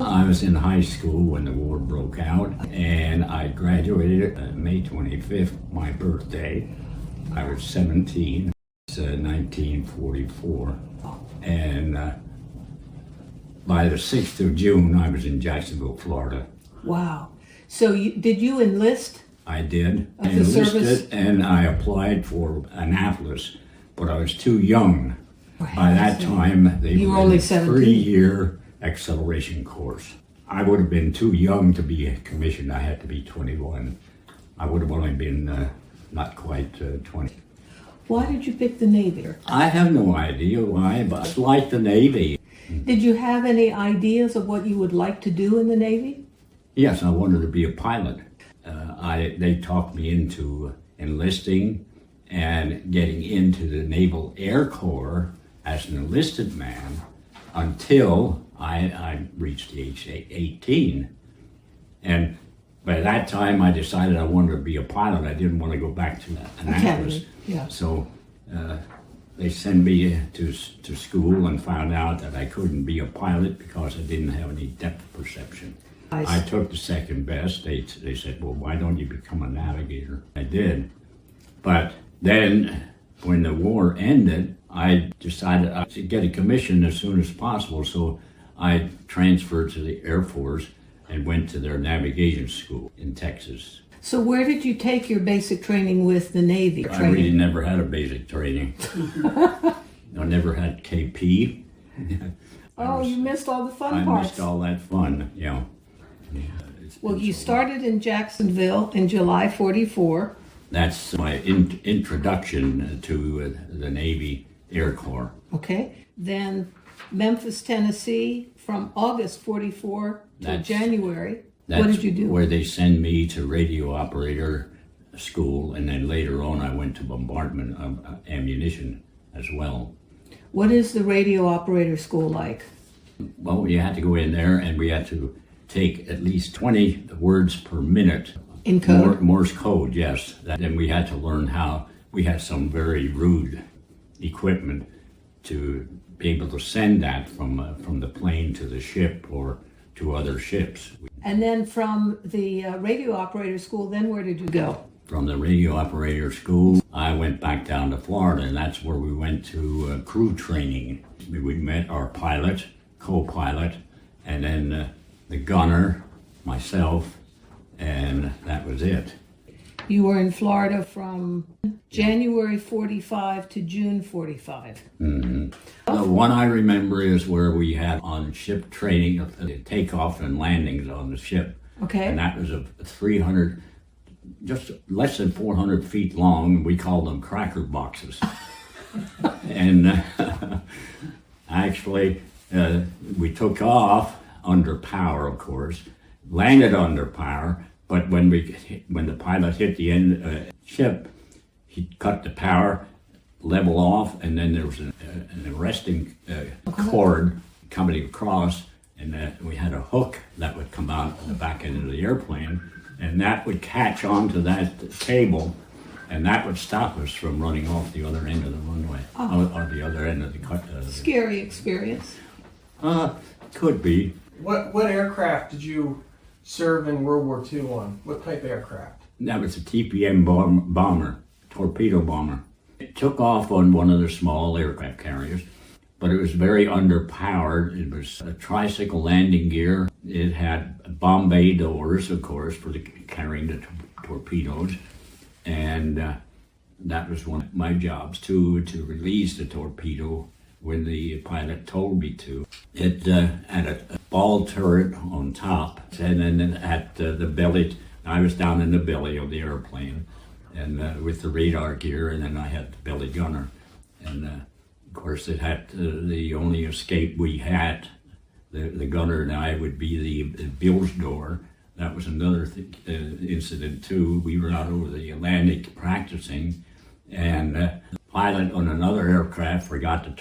I was in high school when the war broke out, and I graduated May 25th, my birthday. I was 17. It's 1944. And by the 6th of June, I was in Jacksonville, Florida. Wow. So did you enlist? I did. Of the service? Enlisted, and I applied for Annapolis, but I was too young. By that time, they You were were only in a 17. 3-year acceleration course. I would have been too young to be commissioned. I had to be 21. I would have only been not quite 20. Why did you pick the Navy? I have no idea why, but I like the Navy. Did you have any ideas of what you would like to do in the Navy? Yes, I wanted to be a pilot. They talked me into enlisting and getting into the Naval Air Corps as an enlisted man until I reached the age 18. And by that time, I decided I wanted to be a pilot. I didn't want to go back to Annapolis. Yeah. So they sent me to school and found out that I couldn't be a pilot because I didn't have any depth perception. I took the second best. They said, well, why don't you become a navigator? I did. But then when the war ended, I decided to get a commission as soon as possible. So I transferred to the Air Force and went to their navigation school in Texas. So where did you take your basic training with the Navy? I really never had a basic training. I never had KP. You missed all the fun I parts. missed all that fun, yeah. Well, you started in Jacksonville in July 44. That's my introduction to the Navy Air Corps. Okay. Then Memphis, Tennessee from August 44 to January. What did you do? Where they send me to radio operator school, and then later on I went to bombardment ammunition as well. What is the radio operator school like? Well, you had to go in there and we had to take at least 20 words per minute. In code? Morse code, yes. Then we had to learn how, we had some very rude equipment to be able to send that from the plane to the ship or to other ships. And then from the radio operator school, then where did you go? From the radio operator school, I went back down to Florida, and that's where we went to crew training. We met our pilot, co-pilot, and then the gunner, myself, and that was it. You were in Florida from January 45 to June 45. Mm-hmm. The one I remember is where we had on ship training, the takeoff and landings on the ship. Okay. And that was a 300, just less than 400 feet long. We called them cracker boxes. And actually, we took off under power, of course, landed under power, but when the pilot hit the end ship, he cut the power, level off, and then there was an arresting cord coming across, and we had a hook that would come out of the back end of the airplane, and that would catch onto that cable, and that would stop us from running off the other end of the runway, or the other end of the Scary experience. Could be. What aircraft did you serve in World War II on? What type of aircraft? That was a TPM bomber, torpedo bomber. It took off on one of the small aircraft carriers, but it was very underpowered. It was a tricycle landing gear. It had bomb bay doors, of course, for carrying the torpedoes. And that was one of my jobs, to release the torpedo when the pilot told me to. It had a ball turret on top, and then at the belly, I was down in the belly of the airplane, and with the radar gear, and then I had the belly gunner. And of course it had the only escape we had, the gunner and I, would be the bilge door. That was another incident too. We were out over the Atlantic practicing, and the pilot on another aircraft forgot to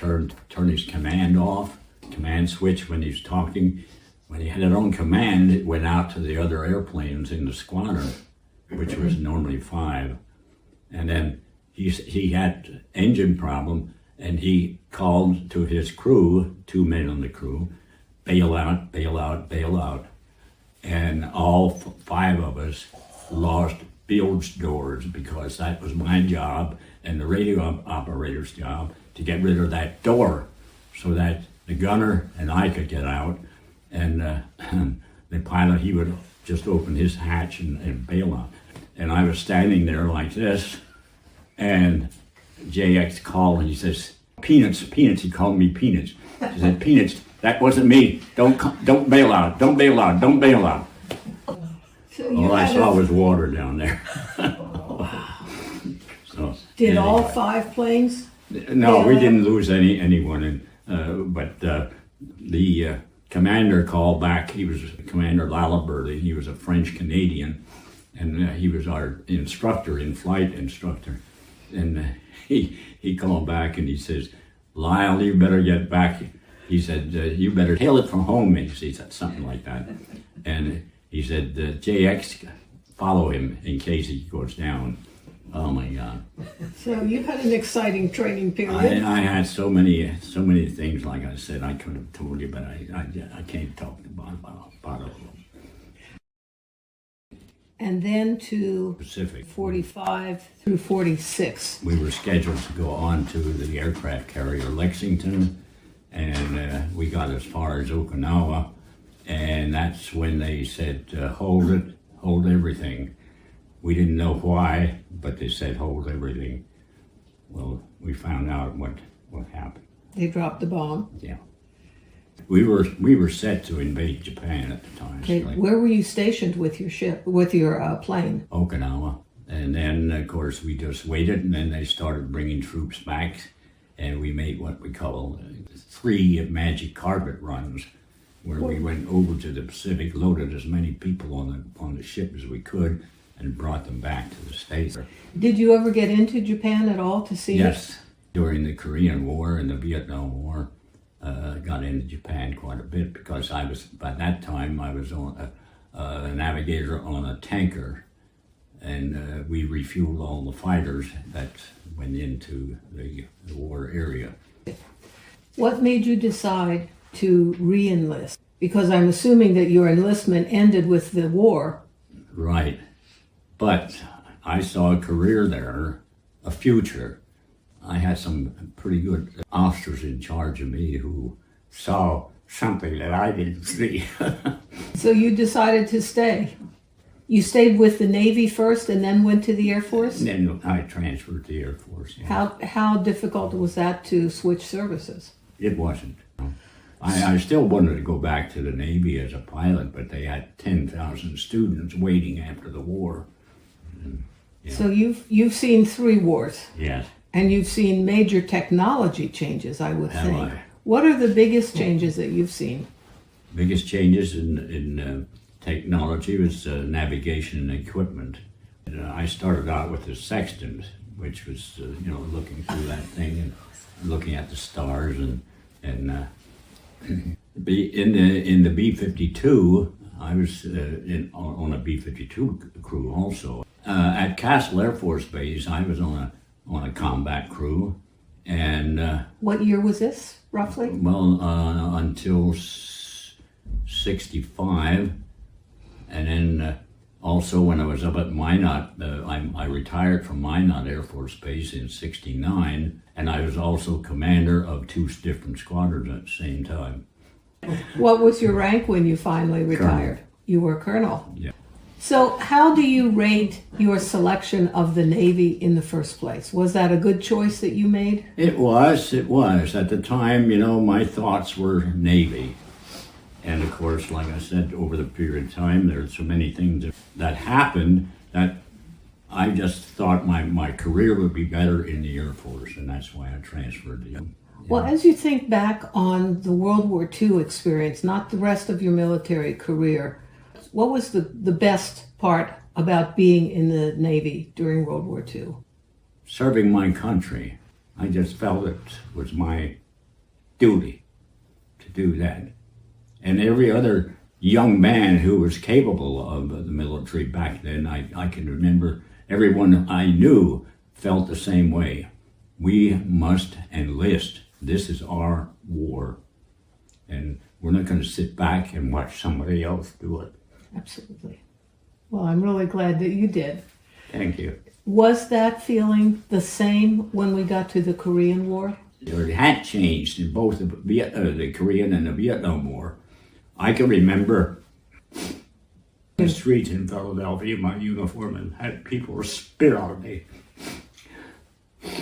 turn his command switch when he was talking. When he had it on command, it went out to the other airplanes in the squadron, which was normally 5. And then he had engine problem, and he called to his crew, 2 men on the crew, bail out, bail out, bail out. And all five of us lost bilge doors because that was my job and the radio operator's job to get rid of that door so that the gunner and I could get out, and the pilot, he would just open his hatch and bail out. And I was standing there like this, and JX called and he says, Peanuts, Peanuts, he called me Peanuts. He said, Peanuts, that wasn't me, don't bail out, don't bail out, don't bail out. So you All I had saw a- was water down there. So, Did all anyway. 5 planes? No, we Yeah. didn't lose anyone, but the commander called back. He was Commander Lalibert. He was a French Canadian, and he was our instructor, in-flight instructor. And he called back and he says, Lyle, you better get back. He said, you better hail it from home. He said something like that. And he said, JX, follow him in case he goes down. Oh my God. So you had an exciting training period. I had so many things, like I said, I could have told you, but I can't talk about all of them. And then to Pacific. 45 through 46. We were scheduled to go on to the aircraft carrier Lexington, and we got as far as Okinawa, and that's when they said, hold it, hold everything. We didn't know why, but they said hold everything. Well, we found out what happened. They dropped the bomb. Yeah. We were set to invade Japan at the time. Okay, like where were you stationed with your ship, with your plane? Okinawa. And then, of course, we just waited, and then they started bringing troops back, and we made what we call 3 magic carpet runs, where we went over to the Pacific, loaded as many people on the ship as we could, and brought them back to the States. Did you ever get into Japan at all to see it? Yes, during the Korean War and the Vietnam War, got into Japan quite a bit because by that time I was on a navigator on a tanker, and we refueled all the fighters that went into the war area. What made you decide to re-enlist? Because I'm assuming that your enlistment ended with the war. Right. But I saw a career there, a future. I had some pretty good officers in charge of me who saw something that I didn't see. So you decided to stay. You stayed with the Navy first and then went to the Air Force? And then I transferred to the Air Force. Yeah. How difficult was that to switch services? It wasn't. I still wanted to go back to the Navy as a pilot, but they had 10,000 students waiting after the war. Yeah. So you've seen 3 wars, Yes. and you've seen major technology changes, I would Have think. I? What are the biggest changes that you've seen? Biggest changes in technology was navigation and equipment. I started out with the sextant, which was looking through that thing and looking at the stars and in the B-52. I was on a B-52 crew also. At Castle Air Force Base, I was on a combat crew, and What year was this, roughly? until 65, and then also when I was up at Minot, I retired from Minot Air Force Base in 69, and I was also commander of 2 different squadrons at the same time. What was your rank when you finally retired? You were colonel. Yeah. So how do you rate your selection of the Navy in the first place? Was that a good choice that you made? It was. At the time, my thoughts were Navy. And of course, like I said, over the period of time, there's so many things that happened that I just thought my career would be better in the Air Force, and that's why I transferred to Well, as you think back on the World War II experience, not the rest of your military career, what was the best part about being in the Navy during World War II? serving my country. I just felt it was my duty to do that. And every other young man who was capable of the military back then, I can remember everyone I knew felt the same way. We must enlist. This is our war. And We're not going to sit back and watch somebody else do it. Absolutely. Well, I'm really glad that you did. Thank you. Was that feeling the same when we got to the Korean War? It had changed in both the Korean and the Vietnam War. I can remember the streets in Philadelphia, my uniform, and had people spit on me.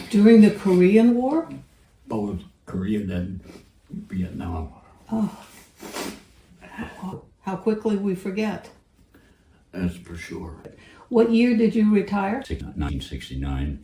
During the Korean War? Both Korean and Vietnam. How quickly we forget. That's for sure. What year did you retire? 1969.